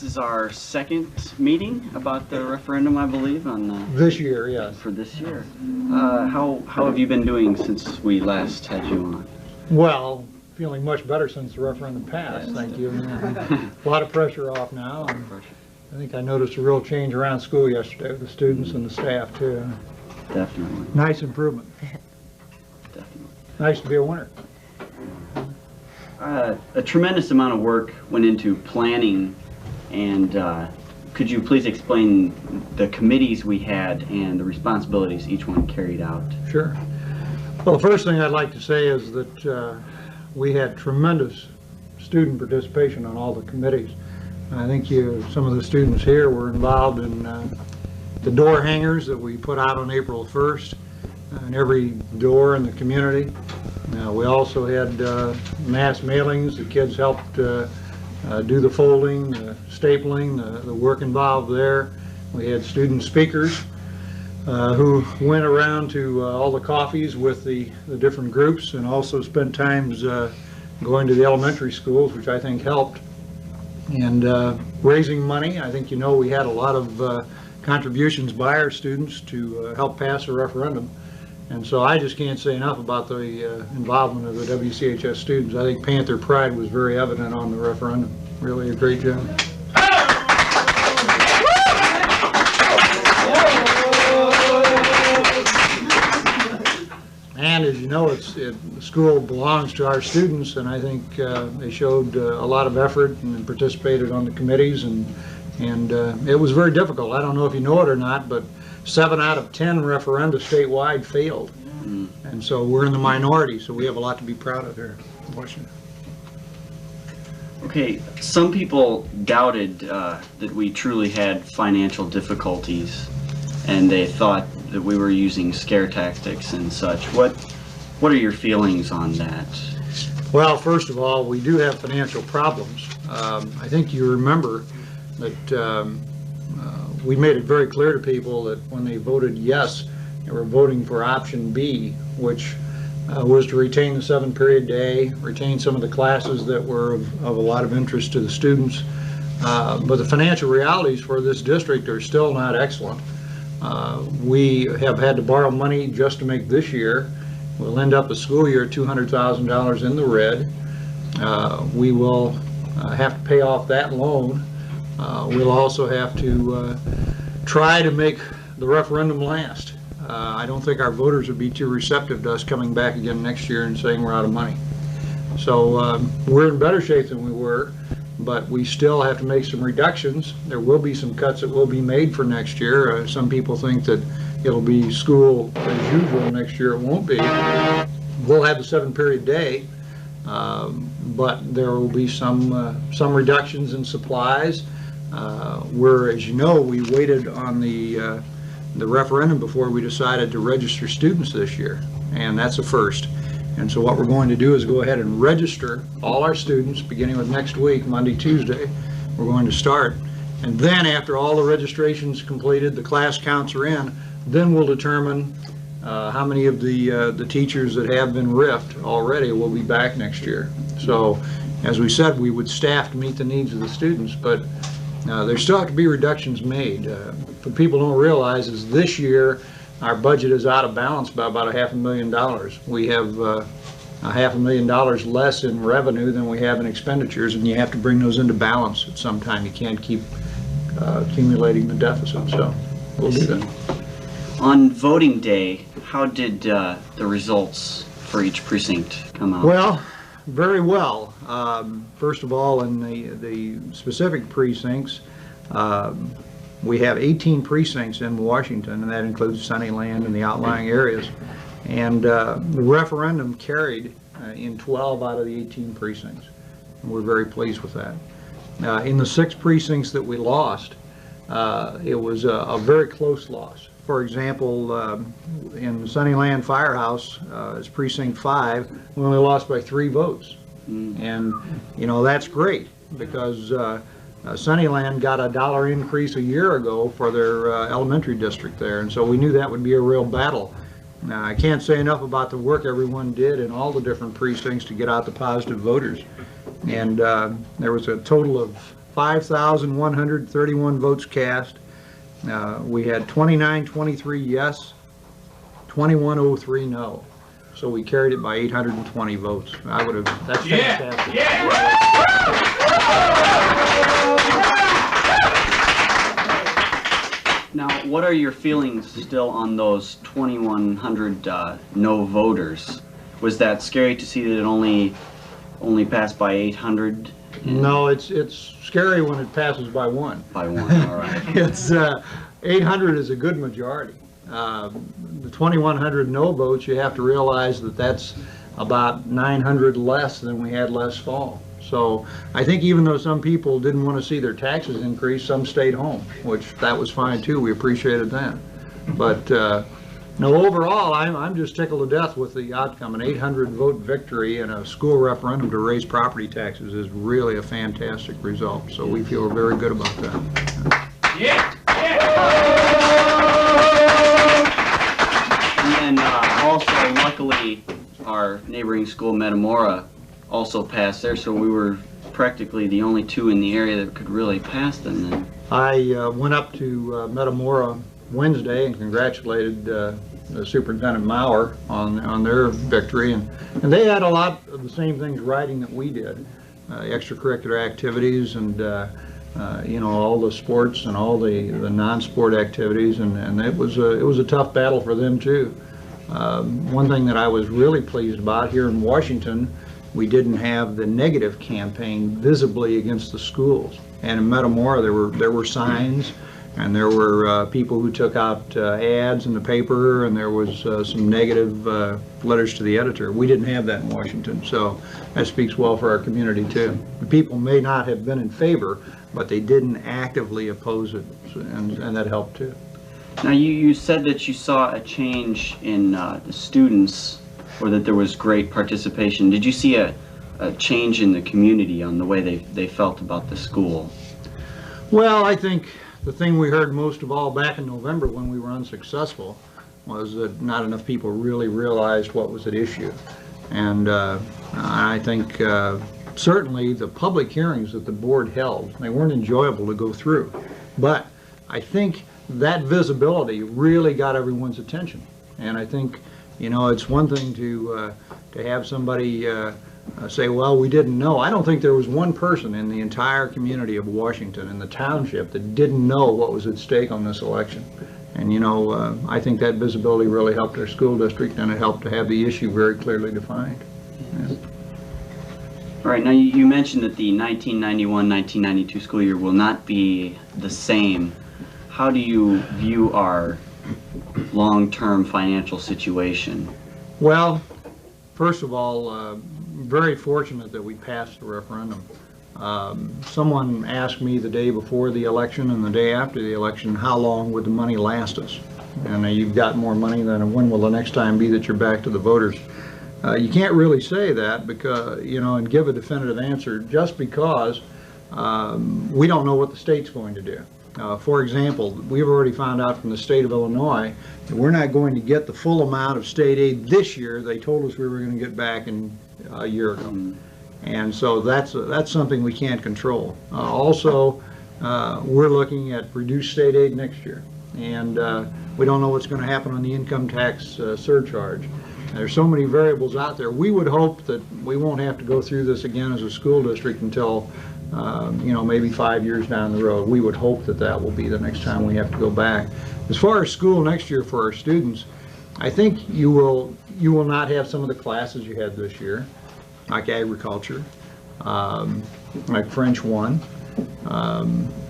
This is our second meeting about the referendum, I believe, on this year, yes. For this year. How have you been doing since we last had you on? Well, feeling much better since the referendum passed, thank you. A lot of pressure off now. And I think I noticed a real change around school yesterday with the students and the staff too. Definitely. Nice improvement. Definitely. Nice to be a winner. A tremendous amount of work went into planning, and could you please explain the committees we had and the responsibilities each one carried out? Sure. Well, the first thing I'd like to say is that we had tremendous student participation on all the committees. I think some of the students here were involved in the door hangers that we put out on April 1st in every door in the community. We also had mass mailings. The kids helped do the folding, the stapling, the work involved there. We had student speakers who went around to all the coffees with the different groups, and also spent times going to the elementary schools, which I think helped. And raising money, I think we had a lot of contributions by our students to help pass a referendum. And so I just can't say enough about the involvement of the WCHS students. I think Panther pride was very evident on the referendum. Really a great job. And as you know, the school belongs to our students, and I think they showed a lot of effort and participated on the committees, and it was very difficult. I don't know if you know it or not, but 7 out of 10 referenda statewide failed. And so we're in the minority, so we have a lot to be proud of here in Washington. Okay, some people doubted that we truly had financial difficulties, and they thought that we were using scare tactics and such. What are your feelings on that? Well, first of all, we do have financial problems. I think you remember that we made it very clear to people that when they voted yes, they were voting for option B, which was to retain the 7-period day, retain some of the classes that were of a lot of interest to the students. But the financial realities for this district are still not excellent. We have had to borrow money just to make this year. We'll end up a school year $200,000 in the red. We will have to pay off that loan. We'll also have to try to make the referendum last. I don't think our voters would be too receptive to us coming back again next year and saying we're out of money. So we're in better shape than we were, but we still have to make some reductions. There will be some cuts that will be made for next year. Some people think that it'll be school as usual next year. It won't be. We'll have the 7-period day, but there will be some reductions in supplies. As you know, we waited on the referendum before we decided to register students this year, and that's a first. And so what we're going to do is go ahead and register all our students beginning with next week, Monday, Tuesday. We're going to start, and then after all the registrations completed, the class counts are in, then we'll determine how many of the teachers that have been RIFed already will be back next year. So as we said, we would staff to meet the needs of the students, but there still have to be reductions made. What people don't realize is this year our budget is out of balance by about $500,000. We have $500,000 less in revenue than we have in expenditures, and you have to bring those into balance at some time. You can't keep accumulating the deficit, so we'll do that. On voting day, how did the results for each precinct come out? Well, very well. First of all, in the specific precincts, we have 18 precincts in Washington, and that includes Sunnyland and the outlying areas. And the referendum carried in 12 out of the 18 precincts. And we're very pleased with that. In the 6 precincts that we lost, it was a very close loss. For example, in Sunnyland Firehouse, it's precinct 5, we only lost by 3 votes. And that's great, because Sunnyland got a $1 increase a year ago for their elementary district there, and so we knew that would be a real battle. Now, I can't say enough about the work everyone did in all the different precincts to get out the positive voters. And there was a total of 5,131 votes cast. We had 2923 yes, 2103 no. So we carried it by 820 votes. I would have, that's fantastic. Now, what are your feelings still on those 2,100 no voters? Was that scary to see that it only passed by 800? No, it's scary when it passes by one. By one, all right. It's 800 is a good majority. The 2,100 no votes, you have to realize that that's about 900 less than we had last fall. So I think even though some people didn't want to see their taxes increase, some stayed home, which that was fine too. We appreciated that. But no, overall, I'm just tickled to death with the outcome. An 800 vote victory in a school referendum to raise property taxes is really a fantastic result. So we feel very good about that. Yeah. And also, luckily, our neighboring school, Metamora, also passed there, so we were practically the only two in the area that could really pass them then. I went up to Metamora Wednesday and congratulated the Superintendent Maurer on their victory, and they had a lot of the same things riding that we did, extracurricular activities and you know, all the sports and all the non-sport activities, and it was a tough battle for them too. One thing that I was really pleased about here in Washington, we didn't have the negative campaign visibly against the schools. And in Metamora, there were signs, and there were people who took out ads in the paper, and there was some negative letters to the editor. We didn't have that in Washington, so that speaks well for our community too. The people may not have been in favor, but they didn't actively oppose it, and that helped too. Now, you said that you saw a change in the students, or that there was great participation. Did you see a change in the community on the way they felt about the school? Well, I think the thing we heard most of all back in November when we were unsuccessful was that not enough people really realized what was at issue. And I think certainly the public hearings that the board held, they weren't enjoyable to go through. But I think that visibility really got everyone's attention. And I think, you know, it's one thing to have somebody say, well, we didn't know. I don't think there was one person in the entire community of Washington, in the township, that didn't know what was at stake on this election. And, you know, I think that visibility really helped our school district, and it helped to have the issue very clearly defined. Yeah. All right, now you mentioned that the 1991-1992 school year will not be the same. How do you view our long-term financial situation? Well, first of all, very fortunate that we passed the referendum. Someone asked me the day before the election and the day after the election, how long would the money last us? And you've got more money than when will the next time be that you're back to the voters? You can't really say that because, you know, and give a definitive answer just because we don't know what the state's going to do. For example, we've already found out from the state of Illinois that we're not going to get the full amount of state aid this year they told us we were going to get back in a year ago. And so that's something we can't control. Also, we're looking at reduced state aid next year. And we don't know what's going to happen on the income tax surcharge. There's so many variables out there. We would hope that we won't have to go through this again as a school district until you know, maybe 5 years down the road. We would hope that that will be the next time we have to go back. As far as school next year for our students, I think you will not have some of the classes you had this year, like agriculture, like French 1,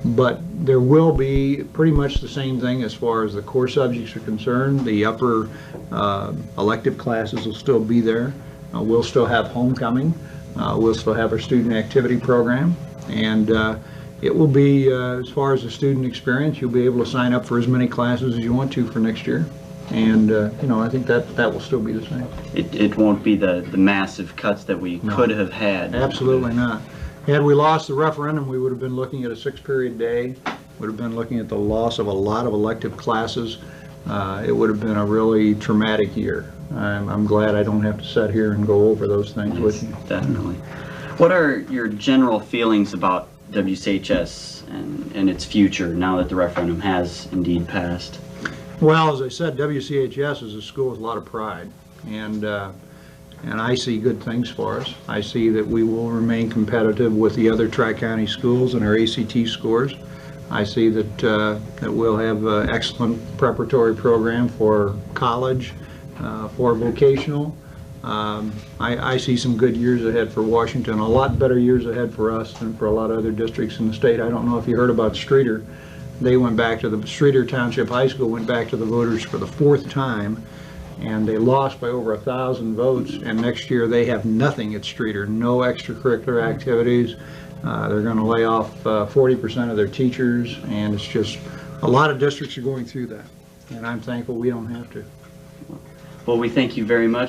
but there will be pretty much the same thing as far as the core subjects are concerned. The upper elective classes will still be there. We'll still have homecoming. We'll still have our student activity program, and it will be, as far as the student experience, you'll be able to sign up for as many classes as you want to for next year. And, you know, I think that will still be the same. It won't be the massive cuts that we could have had. Absolutely not. Had we lost the referendum, we would have been looking at a 6-period day, would have been looking at the loss of a lot of elective classes. It would have been a really traumatic year. I'm glad I don't have to sit here and go over those things with you. Definitely. What are your general feelings about WCHS and its future now that the referendum has indeed passed? Well, as I said, WCHS is a school with a lot of pride, and I see good things for us. I see that we will remain competitive with the other Tri-County schools and our ACT scores. I see that we'll have an excellent preparatory program for college, for vocational. I see some good years ahead for Washington, a lot better years ahead for us than for a lot of other districts in the state. I don't know if you heard about Streeter. They went back to the Streeter Township High School, went back to the voters for the 4th time, and they lost by over 1,000 votes, and next year they have nothing at Streeter, no extracurricular activities. They're going to lay off 40% of their teachers, and it's just a lot of districts are going through that, and I'm thankful we don't have to. Well, we thank you very much.